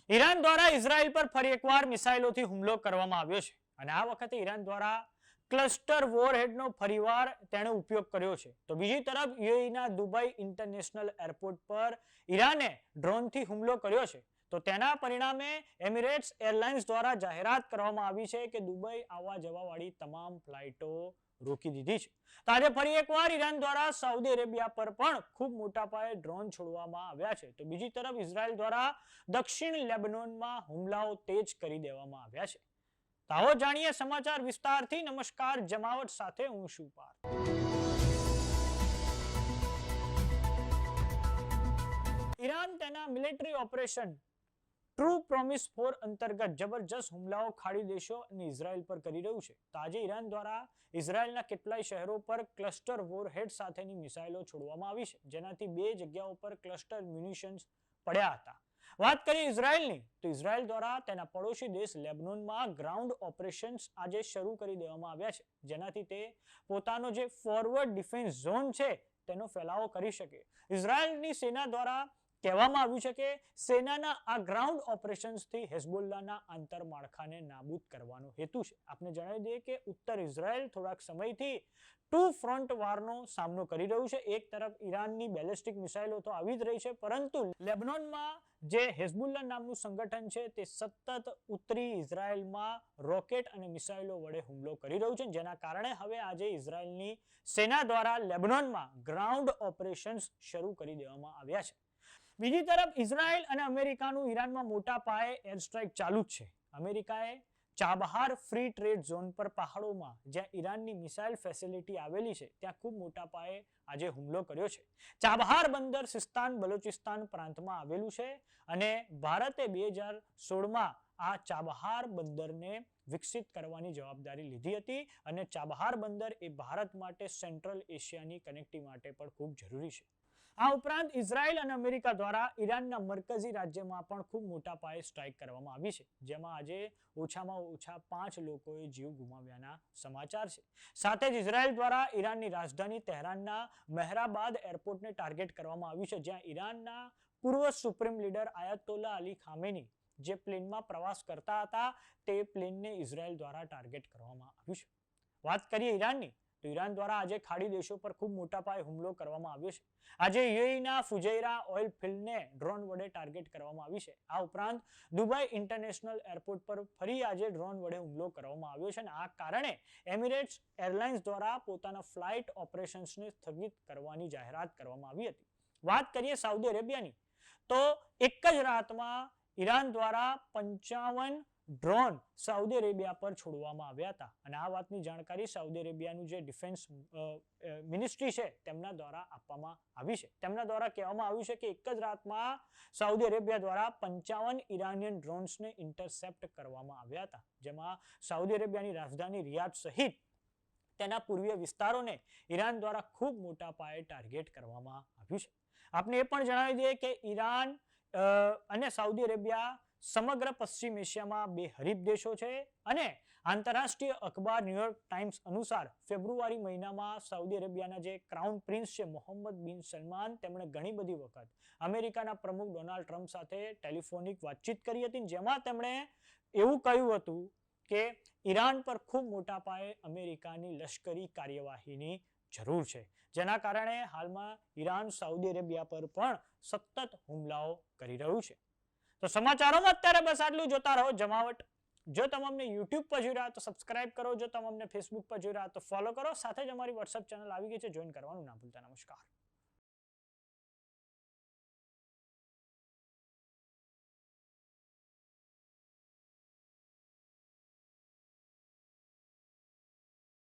Iran દ્વારા Israel પર ફરી એકવાર મિસાઇલોથી હુમલો કરવામાં આવ્યો છે અને આ વખતે ઈરાન દ્વારા ક્લસ્ટર વોરહેડનો ફરીવાર તેણે ઉપયોગ કર્યો છે. તો બીજી તરફ યુએઈના દુબઈ ઇન્ટરનેશનલ એરપોર્ટ પર ઈરાને ડ્રોનથી હુમલો કર્યો છે. તો તેના પરિણામે એમિરેટ્સ એરલાઇન્સ દ્વારા જાહેરાત કરવામાં આવી છે કે દુબઈ આવવા જવાવાળી તમામ ફ્લાઇટો રોકી દીધી છે. તો આજે ફરી એકવાર ઈરાન દ્વારા સાઉદી અરેબિયા પર પણ ખૂબ મોટા પાયે ડ્રોન છોડવામાં આવ્યા છે. તો બીજી તરફ ઇઝરાયલ દ્વારા દક્ષિણ લેબનોનમાં હુમલાઓ તેજ કરી દેવામાં આવ્યા છે. તો આવો જાણીએ સમાચાર વિસ્તારથી. નમસ્કાર, જમાવટ સાથે હું છું પાર્થ. ઈરાન તેના મિલિટરી ઓપરેશન ટ્રુ પ્રોમિસ 4 અંતર્ગત જબરજસ્ત હુમલાઓ ખાડી દેશો અને ઇઝરાયલ પર કરી રહ્યું છે. તો આજે ઈરાન દ્વારા ઇઝરાયલના કેટલાય શહેરો પર ક્લસ્ટર વોરહેડ સાથેની મિસાઇલો છોડવામાં આવી છે, જેનાથી બે જગ્યાઓ પર ક્લસ્ટર મ્યુનિશન્સ પડ્યા હતા. વાત કરીએ ઇઝરાયલની, તો ઇઝરાયલ દ્વારા તેના પડોશી દેશ લેબનોનમાં ગ્રાઉન્ડ ઓપરેશન્સ આજે શરૂ કરી દેવામાં આવ્યા છે, જેનાથી તે પોતાનો જે ફોરવર્ડ ડિફેન્સ ઝોન છે તેનો ફેલાવો કરી શકે. ઇઝરાયલની સેના દ્વારા કહેવામાં આવ્યું છે કે સેનાના આ ગ્રાઉન્ડ ઓપરેશન્સથી હેઝબોલ્લાના આંતરમાળખાને નાબૂદ કરવાનો હેતુ છે. આપને જણાવી દઈએ કે ઉત્તર ઇઝરાયલ થોડાક સમયથી ટુ ફ્રન્ટ વારનો સામનો કરી રહ્યું છે. એક તરફ ઈરાનની બેલિસ્ટિક મિસાઇલો તો આવી જ રહી છે, પરંતુ લેબનોનમાં જે હેઝબોલ્લા નામનું સંગઠન છે તે સતત ઉત્તરી ઇઝરાયલમાં રોકેટ અને મિસાઇલો વડે હુમલો કરી રહ્યું છે, જેના કારણે હવે આજે ઇઝરાયલની સેના દ્વારા લેબનોનમાં ગ્રાઉન્ડ ઓપરેશન્સ શરૂ કરી દેવામાં આવ્યા છે. બીજી તરફ ઇઝરાયલ અને અમેરિકાનું ઈરાનમાં મોટા પાયે એર સ્ટ્રાઇક ચાલુ જ છે. અમેરિકાએ ચાબહાર ફ્રી ટ્રેડ ઝોન પર પહાડોમાં જ્યાં ઈરાનની મિસાઇલ ફેસિલિટી આવેલી છે ત્યાં ખૂબ મોટા પાયે આજે હુમલો કર્યો છે. ચાબહાર બંદર સિસ્તાન બલોચિસ્તાન પ્રાંતમાં આવેલું છે અને ભારતે 2016માં આ ચાબહાર બંદરને વિકસિત કરવાની જવાબદારી લીધી હતી અને ચાબહાર બંદર એ ભારત માટે સેન્ટ્રલ એશિયાની કનેક્ટિવિટી માટે પણ ખૂબ જરૂરી છે. આ ઉપરાંત ઇઝરાયલ અને અમેરિકા દ્વારા ઈરાનના મરકઝી રાજ્યમાં પણ ખૂબ મોટા પાયે સ્ટ્રાઇક કરવામાં આવી છે, જેમાં આજે ઓછામાં ઓછા 5 લોકોએ જીવ ગુમાવ્યાના સમાચાર છે. સાથે જ ઇઝરાયલ દ્વારા ઈરાનની રાજધાની તહેરાનના મહેરાબાદ એરપોર્ટને ટાર્ગેટ કરવામાં આવ્યું છે, જ્યાં ઈરાનના પૂર્વ સુપ્રીમ લીડર આયતોલ્લા અલી ખામેની જે પ્લેનમાં પ્રવાસ કરતા હતા તે પ્લેનને ઇઝરાયલ દ્વારા ટાર્ગેટ કરવામાં આવ્યું છે. વાત કરીએ ઈરાનની, તો ઈરાન દ્વારા આજે ખાડી દેશો પર ખૂબ મોટા પાયે હુમલો કરવામાં આવ્યો છે. આજે યુએઈના ફુજૈરા ઓઇલ ફિલ્ડને ડ્રોન વડે ટાર્ગેટ કરવામાં આવી છે. આ ઉપરાંત દુબઈ ઇન્ટરનેશનલ એરપોર્ટ પર ફરી આજે ડ્રોન વડે હુમલો કરવામાં આવ્યો છે અને આ કારણે એમિરેટ્સ એરલાઇન્સ દ્વારા પોતાના ફ્લાઇટ ઓપરેશન્સને સ્થગિત કરવાની જાહેરાત કરવામાં આવી હતી. વાત કરીએ સાઉદી અરેબિયાની, તો એક જ રાતમાં ઈરાન દ્વારા 55 ડ્રોન સાઉદી અરેબિયા પર છોડવામાં આવ્યા હતા અને આ વાતની જાણકારી સાઉદી અરેબિયાનું જે ડિફેન્સ મિનિસ્ટ્રી છે તેમના દ્વારા આપવામાં આવી છે. તેમના દ્વારા કહેવામાં આવ્યું છે કે એક જ રાતમાં સાઉદી અરેબિયા દ્વારા 55 ઈરાનિયન ડ્રોન્સને ઇન્ટરસેપ્ટ કરવામાં આવ્યા હતા, જેમાં સાઉદી અરેબિયાની રાજધાની રિયાદ સહિત તેના પૂર્વીય વિસ્તારોને ઈરાન દ્વારા ખૂબ મોટા પાયે ટાર્ગેટ કરવામાં આવ્યું છે. આપને એ પણ જણાવી દઈએ કે ઈરાન અને સાઉદી અરેબિયા સમગ્ર પશ્ચિમ એશિયામાં બે હરીફ દેશો છે અને આંતરરાષ્ટ્રીય અખબાર ન્યુયોર્ક ટાઈમ્સ અનુસાર ફેબ્રુઆરી મહિનામાં સાઉદી અરેબિયાના જે ક્રાઉન પ્રિન્સ છે મોહમ્મદ બિન સલમાન, તેમણે ઘણી બધી વખત અમેરિકાના પ્રમુખ ડોનાલ્ડ ટ્રમ્પ સાથે ટેલિફોનિક વાતચીત કરી હતી, જેમાં તેમણે એવું કહ્યું હતું કે ઈરાન પર ખૂબ મોટા પાયે અમેરિકાની લશ્કરી કાર્યવાહીની જરૂર છે, જેના કારણે હાલમાં ઈરાન સાઉદી અરેબિયા પર પણ સતત હુમલાઓ કરી રહ્યું છે. તો સમાચારોમાં અત્યારે બસ આટલું. જોતા રહો જમાવટ. જો તમે અમને YouTube પર જોઈ રહ્યા તો સબસ્ક્રાઇબ કરો, જો તમે અમને Facebook પર જોઈ રહ્યા તો ફોલો કરો. સાથે જ અમારી WhatsApp ચેનલ આવી ગઈ છે, જોઈન કરવાનું ના ભૂલતા. નમસ્કાર.